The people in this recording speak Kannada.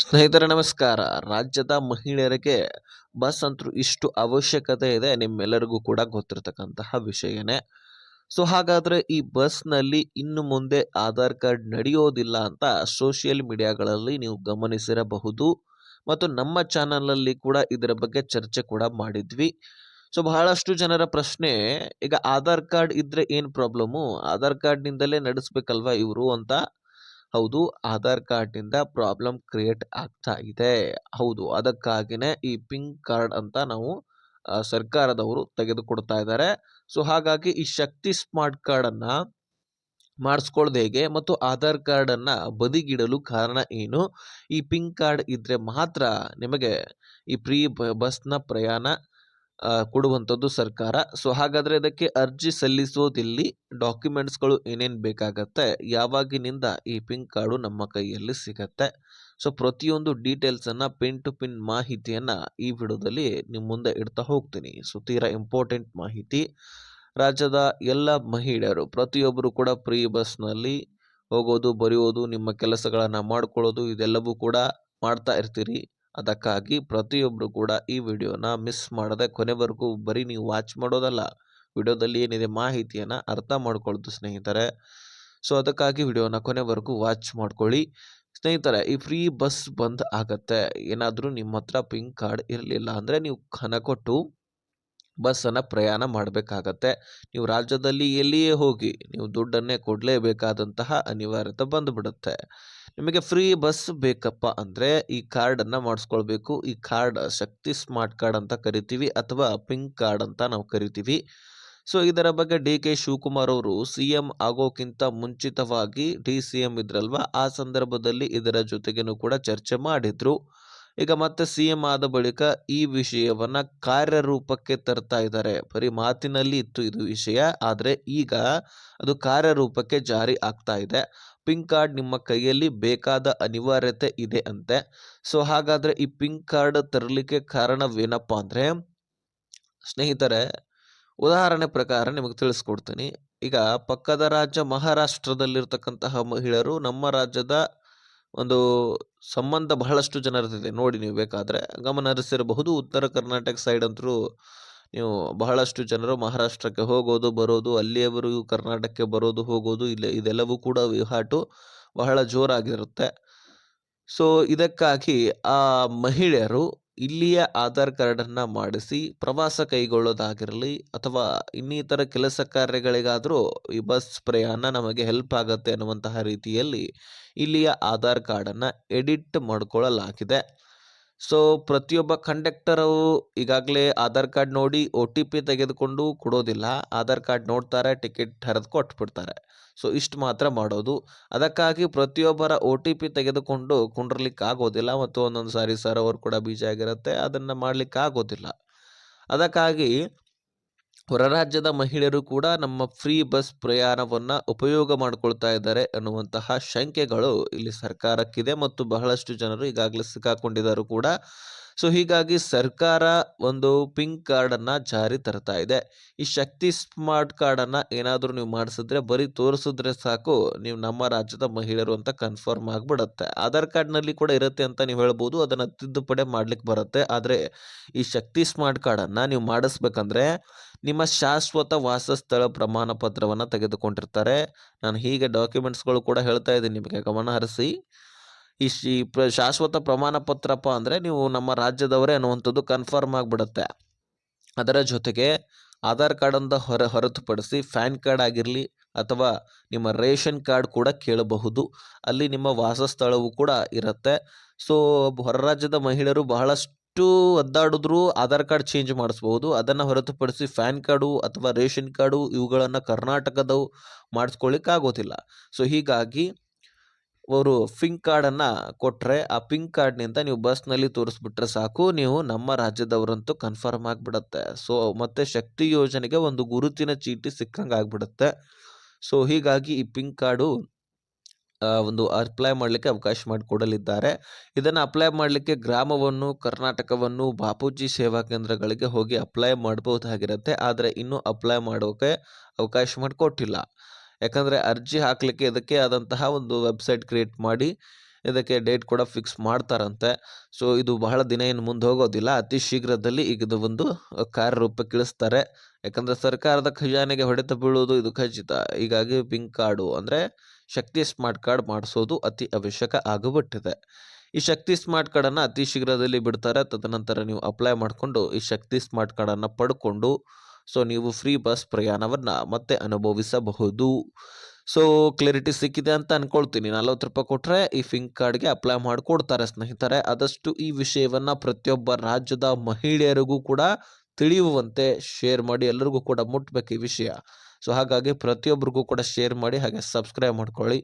ಸ್ನೇಹಿತರೆ ನಮಸ್ಕಾರ. ರಾಜ್ಯದ ಮಹಿಳೆಯರಿಗೆ ಬಸ್ ಅಂತೂ ಇಷ್ಟು ಅವಶ್ಯಕತೆ ಇದೆ ನಿಮ್ಮೆಲ್ಲರಿಗೂ ಕೂಡ ಗೊತ್ತಿರತಕ್ಕಂತಹ ವಿಷಯನೇ. ಸೊ ಹಾಗಾದ್ರೆ ಈ ಬಸ್‌ನಲ್ಲಿ ಇನ್ನು ಮುಂದೆ ಆಧಾರ್ ಕಾರ್ಡ್ ನಡೆಯೋದಿಲ್ಲ ಅಂತ ಸೋಷಿಯಲ್ ಮೀಡಿಯಾಗಳಲ್ಲಿ ನೀವು ಗಮನಿಸಿರಬಹುದು. ಮತ್ತು ನಮ್ಮ ಚಾನಲ್‌ನಲ್ಲಿ ಕೂಡ ಇದರ ಬಗ್ಗೆ ಚರ್ಚೆ ಕೂಡ ಮಾಡಿದ್ವಿ. ಸೊ ಬಹಳಷ್ಟು ಜನರ ಪ್ರಶ್ನೆ, ಈಗ ಆಧಾರ್ ಕಾರ್ಡ್ ಇದ್ರೆ ಏನು ಪ್ರಾಬ್ಲಮ್ಮು? ಆಧಾರ್ ಕಾರ್ಡ್‌ನಿಂದಲೇ ನಡೆಸ್ಬೇಕಲ್ವಾ ಇವರು ಅಂತ. ಹೌದು, ಆಧಾರ್ ಕಾರ್ಡ್‌ನಿಂದ ಪ್ರಾಬ್ಲಮ್ ಕ್ರಿಯೇಟ್ ಆಗ್ತಾ ಇದೆ. ಹೌದು, ಅದಕ್ಕಾಗಿನೇ ಈ ಪಿಂಕ್ ಕಾರ್ಡ್ ಅಂತ ನಾವು ಸರ್ಕಾರದವರು ತೆಗೆದುಕೊಡ್ತಾ ಇದ್ದಾರೆ. ಸೊ ಹಾಗಾಗಿ ಈ ಶಕ್ತಿ ಸ್ಮಾರ್ಟ್ ಕಾರ್ಡನ್ನ ಮಾಡಿಸ್ಕೊಳ್ಳೋದು ಹೇಗೆ ಮತ್ತು ಆಧಾರ್ ಕಾರ್ಡನ್ನ ಬದಿಗಿಡಲು ಕಾರಣ ಏನು? ಈ ಪಿಂಕ್ ಕಾರ್ಡ್ ಇದ್ರೆ ಮಾತ್ರ ನಿಮಗೆ ಈ ಫ್ರೀ ಬಸ್‌ನ ಪ್ರಯಾಣ ಕೊಡುವಂಥದ್ದು ಸರ್ಕಾರ. ಸೊ ಹಾಗಾದ್ರೆ ಇದಕ್ಕೆ ಅರ್ಜಿ ಸಲ್ಲಿಸೋದೆಲ್ಲಿ? ಡಾಕ್ಯುಮೆಂಟ್ಸ್‌ಗಳು ಏನೇನು ಬೇಕಾಗತ್ತೆ? ಯಾವಾಗಿನಿಂದ ಈ ಪಿಂಕ್ ಕಾರ್ಡು ನಮ್ಮ ಕೈಯಲ್ಲಿ ಸಿಗತ್ತೆ? ಸೊ ಪ್ರತಿಯೊಂದು ಡೀಟೇಲ್ಸನ್ನು ಪಿನ್ ಟು ಪಿನ್ ಮಾಹಿತಿಯನ್ನು ಈ ವಿಡಿಯೋದಲ್ಲಿ ನಿಮ್ಮ ಮುಂದೆ ಇಡ್ತಾ ಹೋಗ್ತೀನಿ. ಸೊ ತೀರಾ ಇಂಪಾರ್ಟೆಂಟ್ ಮಾಹಿತಿ. ರಾಜ್ಯದ ಎಲ್ಲ ಮಹಿಳೆಯರು ಪ್ರತಿಯೊಬ್ಬರು ಕೂಡ ಫ್ರೀ ಬಸ್‌ನಲ್ಲಿ ಹೋಗೋದು, ಬರೆಯೋದು, ನಿಮ್ಮ ಕೆಲಸಗಳನ್ನು ಮಾಡ್ಕೊಳ್ಳೋದು ಇದೆಲ್ಲವೂ ಕೂಡ ಮಾಡ್ತಾ ಇರ್ತೀರಿ. ಅದಕ್ಕಾಗಿ ಪ್ರತಿಯೊಬ್ಬರು ಕೂಡ ಈ ವಿಡಿಯೋನ ಮಿಸ್ ಮಾಡದೆ ಕೊನೆವರೆಗೂ ಬರೀ ನೀವು ವಾಚ್ ಮಾಡೋದಲ್ಲ, ವಿಡಿಯೋದಲ್ಲಿ ಏನಿದೆ ಮಾಹಿತಿಯನ್ನು ಅರ್ಥ ಮಾಡ್ಕೊಳ್ಳೋದು ಸ್ನೇಹಿತರೆ. ಸೊ ಅದಕ್ಕಾಗಿ ವಿಡಿಯೋನ ಕೊನೆವರೆಗೂ ವಾಚ್ ಮಾಡ್ಕೊಳ್ಳಿ. ಸ್ನೇಹಿತರೆ, ಈ ಫ್ರೀ ಬಸ್ ಬಂದ್ ಆಗತ್ತೆ. ಏನಾದರೂ ನಿಮ್ಮ ಹತ್ರ ಪಿಂಕ್ ಕಾರ್ಡ್ ಇರಲಿಲ್ಲ ಅಂದರೆ ನೀವು ಹಣ ಕೊಟ್ಟು ಬಸ್ಸನ್ನು ಪ್ರಯಾಣ ಮಾಡಬೇಕಾಗತ್ತೆ. ನೀವು ರಾಜ್ಯದಲ್ಲಿ ಎಲ್ಲಿಯೇ ಹೋಗಿ ನೀವು ದುಡ್ಡನ್ನೇ ಕೊಡಲೇಬೇಕಾದಂತಹ ಅನಿವಾರ್ಯತೆ ಬಂದುಬಿಡುತ್ತೆ. ನಿಮಗೆ ಫ್ರೀ ಬಸ್ ಬೇಕಪ್ಪ ಅಂದರೆ ಈ ಕಾರ್ಡನ್ನು ಮಾಡಿಸ್ಕೊಳ್ಬೇಕು. ಈ ಕಾರ್ಡ್ ಶಕ್ತಿ ಸ್ಮಾರ್ಟ್ ಕಾರ್ಡ್ ಅಂತ ಕರಿತೀವಿ ಅಥವಾ ಪಿಂಕ್ ಕಾರ್ಡ್ ಅಂತ ನಾವು ಕರಿತೀವಿ. ಸೊ ಇದರ ಬಗ್ಗೆ ಡಿ.ಕೆ. ಶಿವಕುಮಾರ್ ಅವರು ಸಿ.ಎಂ ಆಗೋಕ್ಕಿಂತ ಮುಂಚಿತವಾಗಿ ಡಿ.ಸಿ.ಎಂ ಇದ್ರಲ್ವಾ, ಆ ಸಂದರ್ಭದಲ್ಲಿ ಇದರ ಜೊತೆಗೇನು ಕೂಡ ಚರ್ಚೆ ಮಾಡಿದ್ರು. ಈಗ ಮತ್ತೆ ಸಿ.ಎಂ ಆದ ಬಳಿಕ ಈ ವಿಷಯವನ್ನ ಕಾರ್ಯರೂಪಕ್ಕೆ ತರ್ತಾ ಇದ್ದಾರೆ. ಬರೀ ಮಾತಿನಲ್ಲಿ ಇತ್ತು ಇದು ವಿಷಯ, ಆದರೆ ಈಗ ಅದು ಕಾರ್ಯರೂಪಕ್ಕೆ ಜಾರಿ ಆಗ್ತಾ ಇದೆ. ಪಿಂಕ್ ಕಾರ್ಡ್ ನಿಮ್ಮ ಕೈಯಲ್ಲಿ ಬೇಕಾದ ಅನಿವಾರ್ಯತೆ ಇದೆ ಅಂತೆ. ಸೊ ಹಾಗಾದ್ರೆ ಈ ಪಿಂಕ್ ಕಾರ್ಡ್ ತರಲಿಕ್ಕೆ ಕಾರಣವೇನಪ್ಪ ಅಂದ್ರೆ, ಸ್ನೇಹಿತರೆ, ಉದಾಹರಣೆ ಪ್ರಕಾರ ನಿಮಗೆ ತಿಳಿಸ್ಕೊಡ್ತೀನಿ. ಈಗ ಪಕ್ಕದ ರಾಜ್ಯ ಮಹಾರಾಷ್ಟ್ರದಲ್ಲಿರ್ತಕ್ಕಂತಹ ಮಹಿಳೆಯರು ನಮ್ಮ ರಾಜ್ಯದ ಒಂದು ಸಂಬಂಧ ಬಹಳಷ್ಟು ಜನರದಿದೆ. ನೋಡಿ, ನೀವು ಬೇಕಾದರೆ ಗಮನ ಹರಿಸಿರಬಹುದು. ಉತ್ತರ ಕರ್ನಾಟಕ ಸೈಡ್ ಅಂತೂ ನೀವು ಬಹಳಷ್ಟು ಜನರು ಮಹಾರಾಷ್ಟ್ರಕ್ಕೆ ಹೋಗೋದು ಬರೋದು, ಅಲ್ಲಿಯವರೆಗೂ ಕರ್ನಾಟಕಕ್ಕೆ ಬರೋದು ಹೋಗೋದು, ಇದೆಲ್ಲವೂ ಕೂಡ ವಹಿವಾಟು ಬಹಳ ಜೋರಾಗಿರುತ್ತೆ. ಸೊ ಇದಕ್ಕಾಗಿ ಆ ಮಹಿಳೆಯರು ಇಲ್ಲಿಯ ಆಧಾರ್ ಕಾರ್ಡನ್ನು ಮಾಡಿಸಿ ಪ್ರವಾಸ ಕೈಗೊಳ್ಳೋದಾಗಿರಲಿ ಅಥವಾ ಇನ್ನಿತರ ಕೆಲಸ ಕಾರ್ಯಗಳಿಗಾದರೂ ಈ ಬಸ್ ಪ್ರಯಾಣ ನಮಗೆ ಹೆಲ್ಪ್ ಆಗುತ್ತೆ ಅನ್ನುವಂತಹ ರೀತಿಯಲ್ಲಿ ಇಲ್ಲಿಯ ಆಧಾರ್ ಕಾರ್ಡನ್ನು ಎಡಿಟ್ ಮಾಡಿಕೊಳ್ಳಲಾಗಿದೆ. ಸೊ ಪ್ರತಿಯೊಬ್ಬ ಕಂಡಕ್ಟರು ಈಗಾಗಲೇ ಆಧಾರ್ ಕಾರ್ಡ್ ನೋಡಿ OTP ತೆಗೆದುಕೊಂಡು ಕೊಡೋದಿಲ್ಲ. ಆಧಾರ್ ಕಾರ್ಡ್ ನೋಡ್ತಾರೆ, ಟಿಕೆಟ್ ಹರಿದು ಕೊಟ್ಬಿಡ್ತಾರೆ. ಸೊ ಇಷ್ಟು ಮಾತ್ರ ಮಾಡೋದು. ಅದಕ್ಕಾಗಿ ಪ್ರತಿಯೊಬ್ಬರ OTP ತೆಗೆದುಕೊಂಡು ಕುಂಡ್ರಲಿಕ್ಕೆ ಆಗೋದಿಲ್ಲ ಮತ್ತು ಒಂದೊಂದು ಸಾರಿ ಸರ್ವರ್ ಕೂಡ ಬಿಜಿ ಆಗಿರುತ್ತೆ, ಅದನ್ನು ಮಾಡಲಿಕ್ಕೆ ಆಗೋದಿಲ್ಲ. ಅದಕ್ಕಾಗಿ ಹೊರ ರಾಜ್ಯದ ಮಹಿಳೆಯರು ಕೂಡ ನಮ್ಮ ಫ್ರೀ ಬಸ್ ಪ್ರಯಾಣವನ್ನು ಉಪಯೋಗ ಮಾಡಿಕೊಳ್ತಾ ಇದ್ದಾರೆ ಅನ್ನುವಂತಹ ಶಂಕೆಗಳು ಇಲ್ಲಿ ಸರ್ಕಾರಕ್ಕಿದೆ ಮತ್ತು ಬಹಳಷ್ಟು ಜನರು ಈಗಾಗಲೇ ಸಿಕ್ಕಾಕೊಂಡಿದ್ದಾರೆ ಕೂಡ. ಸೊ ಹೀಗಾಗಿ ಸರ್ಕಾರ ಒಂದು ಪಿಂಕ್ ಕಾರ್ಡನ್ನು ಜಾರಿ ತರ್ತಾ ಇದೆ. ಈ ಶಕ್ತಿ ಸ್ಮಾರ್ಟ್ ಕಾರ್ಡನ್ನು ಏನಾದರೂ ನೀವು ಮಾಡಿಸಿದ್ರೆ, ಬರೀ ತೋರಿಸಿದ್ರೆ ಸಾಕು, ನೀವು ನಮ್ಮ ರಾಜ್ಯದ ಮಹಿಳೆಯರು ಅಂತ ಕನ್ಫರ್ಮ್ ಆಗಿಬಿಡುತ್ತೆ. ಆಧಾರ್ ಕಾರ್ಡ್ನಲ್ಲಿ ಕೂಡ ಇರುತ್ತೆ ಅಂತ ನೀವು ಹೇಳ್ಬೋದು, ಅದನ್ನು ತಿದ್ದುಪಡಿ ಮಾಡ್ಲಿಕ್ಕೆ ಬರುತ್ತೆ. ಆದರೆ ಈ ಶಕ್ತಿ ಸ್ಮಾರ್ಟ್ ಕಾರ್ಡನ್ನು ನೀವು ಮಾಡಿಸ್ಬೇಕಂದ್ರೆ ನಿಮ್ಮ ಶಾಶ್ವತ ವಾಸಸ್ಥಳ ಪ್ರಮಾಣ ಪತ್ರವನ್ನು ತೆಗೆದುಕೊಂಡಿರ್ತಾರೆ. ನಾನು ಹೀಗೆ ಡಾಕ್ಯುಮೆಂಟ್ಸ್ಗಳು ಕೂಡ ಹೇಳ್ತಾ ಇದ್ದೀನಿ, ನಿಮಗೆ ಗಮನ ಹರಿಸಿ. ಈ ಶಾಶ್ವತ ಪ್ರಮಾಣ ಪತ್ರಪ್ಪ ಅಂದರೆ ನೀವು ನಮ್ಮ ರಾಜ್ಯದವರೇ ಅನ್ನುವಂಥದ್ದು ಕನ್ಫರ್ಮ್ ಆಗಿಬಿಡುತ್ತೆ. ಅದರ ಜೊತೆಗೆ ಆಧಾರ್ ಕಾರ್ಡನ್ನು ಹೊರತುಪಡಿಸಿ ಪ್ಯಾನ್ ಕಾರ್ಡ್ ಆಗಿರಲಿ ಅಥವಾ ನಿಮ್ಮ ರೇಷನ್ ಕಾರ್ಡ್ ಕೂಡ ಕೇಳಬಹುದು. ಅಲ್ಲಿ ನಿಮ್ಮ ವಾಸಸ್ಥಳವೂ ಕೂಡ ಇರುತ್ತೆ. ಸೊ ಹೊರ ರಾಜ್ಯದ ಮಹಿಳೆಯರು ಬಹಳಷ್ಟು ಒದ್ದಾಡಿದ್ರು ಆಧಾರ್ ಕಾರ್ಡ್ ಚೇಂಜ್ ಮಾಡಿಸ್ಬೋದು. ಅದನ್ನು ಹೊರತುಪಡಿಸಿ ಪ್ಯಾನ್ ಕಾರ್ಡು ಅಥವಾ ರೇಷನ್ ಕಾರ್ಡು ಇವುಗಳನ್ನು ಕರ್ನಾಟಕದವು ಮಾಡಿಸ್ಕೊಳ್ಳಿಕ್ಕೆ ಆಗೋದಿಲ್ಲ. ಸೊ ಹೀಗಾಗಿ ಅವರು ಪಿಂಕ್ ಕಾರ್ಡನ್ನು ಕೊಟ್ಟರೆ ಆ ಪಿಂಕ್ ಕಾರ್ಡ್ನಿಂದ ನೀವು ಬಸ್ನಲ್ಲಿ ತೋರಿಸ್ಬಿಟ್ರೆ ಸಾಕು, ನೀವು ನಮ್ಮ ರಾಜ್ಯದವರಂತೂ ಕನ್ಫರ್ಮ್ ಆಗಿಬಿಡುತ್ತೆ. ಸೊ ಮತ್ತೆ ಶಕ್ತಿ ಯೋಜನೆಗೆ ಒಂದು ಗುರುತಿನ ಚೀಟಿ ಸಿಕ್ಕಂಗೆ ಆಗಿಬಿಡುತ್ತೆ. ಸೊ ಹೀಗಾಗಿ ಈ ಪಿಂಕ್ ಕಾರ್ಡು ಒಂದು ಅಪ್ಲೈ ಮಾಡಲಿಕ್ಕೆ ಅವಕಾಶ ಮಾಡಿಕೊಡಲಿದ್ದಾರೆ. ಇದನ್ನು ಅಪ್ಲೈ ಮಾಡಲಿಕ್ಕೆ ಗ್ರಾಮವನ್ನು, ಕರ್ನಾಟಕವನ್ನು, ಬಾಪೂಜಿ ಸೇವಾ ಕೇಂದ್ರಗಳಿಗೆ ಹೋಗಿ ಅಪ್ಲೈ ಮಾಡ್ಬೋದಾಗಿರುತ್ತೆ. ಆದರೆ ಇನ್ನೂ ಅಪ್ಲೈ ಮಾಡೋಕ್ಕೆ ಅವಕಾಶ ಮಾಡಿಕೊಟ್ಟಿಲ್ಲ. ಯಾಕಂದರೆ ಅರ್ಜಿ ಹಾಕಲಿಕ್ಕೆ ಇದಕ್ಕೆ ಆದಂತಹ ಒಂದು ವೆಬ್ಸೈಟ್ ಕ್ರಿಯೇಟ್ ಮಾಡಿ ಇದಕ್ಕೆ ಡೇಟ್ ಕೂಡ ಫಿಕ್ಸ್ ಮಾಡ್ತಾರಂತೆ. ಸೊ ಇದು ಬಹಳ ದಿನ ಏನು ಮುಂದೆ ಹೋಗೋದಿಲ್ಲ. ಅತಿ ಶೀಘ್ರದಲ್ಲಿ ಈಗ ಇದು ಒಂದು ಕಾರ್ಯರೂಪಕ್ಕೆ ಇಳಿಸ್ತಾರೆ. ಯಾಕಂದ್ರೆ ಸರ್ಕಾರದ ಖಜಾನೆಗೆ ಹೊಡೆತ ಬೀಳುವುದು ಇದು ಖಚಿತ. ಹೀಗಾಗಿ ಪಿಂಕ್ ಕಾರ್ಡು ಅಂದರೆ ಶಕ್ತಿ ಸ್ಮಾರ್ಟ್ ಕಾರ್ಡ್ ಮಾಡಿಸೋದು ಅತಿ ಅವಶ್ಯಕ ಆಗಿಬಿಟ್ಟಿದೆ. ಈ ಶಕ್ತಿ ಸ್ಮಾರ್ಟ್ ಕಾರ್ಡನ್ನು ಅತಿ ಶೀಘ್ರದಲ್ಲಿ ಬಿಡ್ತಾರೆ. ತದನಂತರ ನೀವು ಅಪ್ಲೈ ಮಾಡಿಕೊಂಡು ಈ ಶಕ್ತಿ ಸ್ಮಾರ್ಟ್ ಕಾರ್ಡನ್ನು ಪಡ್ಕೊಂಡು ಸೊ ನೀವು ಫ್ರೀ ಬಸ್ ಪ್ರಯಾಣವನ್ನು ಮತ್ತೆ ಅನುಭವಿಸಬಹುದು. ಸೊ ಕ್ಲಾರಿಟಿ ಸಿಕ್ಕಿದೆ ಅಂತ ಅನ್ಕೊಳ್ತೀನಿ. 40 ರೂಪಾಯಿ ಕೊಟ್ಟರೆ ಈ ಪಿಂಕ್ ಕಾರ್ಡ್ಗೆ ಅಪ್ಲೈ ಮಾಡಿಕೊಡ್ತಾರೆ ಸ್ನೇಹಿತರೆ. ಆದಷ್ಟು ಈ ವಿಷಯವನ್ನು ಪ್ರತಿಯೊಬ್ಬ ರಾಜ್ಯದ ಮಹಿಳೆಯರಿಗೂ ಕೂಡ ತಿಳಿಯುವಂತೆ ಶೇರ್ ಮಾಡಿ. ಎಲ್ಲರಿಗೂ ಕೂಡ ಮುಟ್ಬೇಕು ಈ ವಿಷಯ. ಸೊ ಹಾಗಾಗಿ ಪ್ರತಿಯೊಬ್ಬರಿಗೂ ಕೂಡ ಶೇರ್ ಮಾಡಿ, ಹಾಗೆ ಸಬ್ಸ್ಕ್ರೈಬ್ ಮಾಡ್ಕೊಳ್ಳಿ.